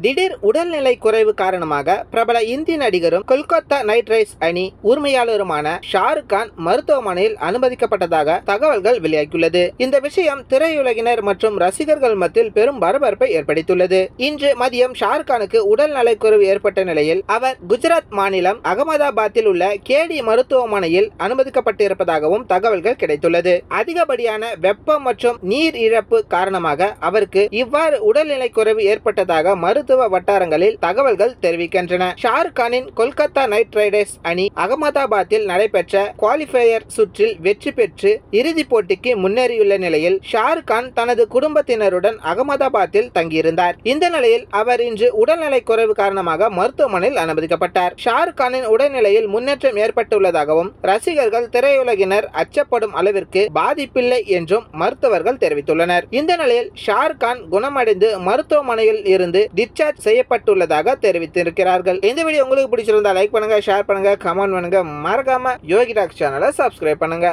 திடீர் உடல்நிலை குறைவு காரணமாக பிரபல இந்தி நடிகரும் கொல்கத்தா நைட் ரைடர்ஸ் அணி உரிமையாளருமான ஷாருக் கான் மருத்துவமனையில் அனுமதிக்கப்பட்டதாக தகவல்கள் வெளியாகியுள்ளது. இந்த விஷயம் திரையுலகினர் மற்றும் ரசிகர்கள் மத்தியில் பெரும் பரபரப்பை ஏற்படுத்தியுள்ளது. இன்று மதியம் ஷாருக் கானுக்கு உடல் நலக்குறைவு ஏற்பட்ட நிலையில் அவர் குஜராத் மாநிலம் அகமதாபாத்தில் உள்ள கேடி மருத்துவமனையில் அனுமதிக்கப்பட்டிருப்பதாகவும் தகவல்கள் கிடைத்துள்ளது. அதிகப்படியான வெப்பம் மற்றும் நீர் இழப்பு காரணமாக அவருக்கு இவ்வாறு உடல்நிலை குறைவு ஏற்பட்டதாக மருத்துவ வட்டாரங்களில் தகவல்கள் தெரிவிக்கின்றன. ஷாருக் கானின் கொல்கத்தா நைட் ரைடர்ஸ் அணி அகமதாபாத்தில் நடைபெற்ற குவாலிஃபயர் சுற்றில் வெற்றி பெற்று இறுதிப் போட்டிக்கு முன்னேறியுள்ள நிலையில் ஷாருக் கான் தனது குடும்பத்தினருடன் அகமதாபாத்தில் தங்கியிருந்தார். இந்த நிலையில் அவர் இன்று உடல்நிலை குறைவு காரணமாக மருத்துவமனையில் அனுமதிக்கப்பட்டார். ஷாருக் கானின் உடல்நிலையில் முன்னேற்றம் ஏற்பட்டுள்ளதாகவும் ரசிகர்கள் திரையுலகினர் அச்சப்படும் அளவிற்கு பாதிப்பில்லை என்றும் மருத்துவர்கள் தெரிவித்துள்ளனர். இந்த நிலையில் ஷாருக் கான் குணமடைந்து மருத்துவமனையில் இருந்து டிஸ்சார்ஜ் செய்யப்பட்டுள்ளதாக தெரிவித்திருக்கிறார்கள். இந்த வீடியோ உங்களுக்கு பிடிச்சிருந்தா லைக் பண்ணுங்க, ஷேர் பண்ணுங்க, கமெண்ட் பண்ணுங்க. மறக்காம யோகி டாக்ஸ் சேனலை சப்ஸ்கிரைப் பண்ணுங்க.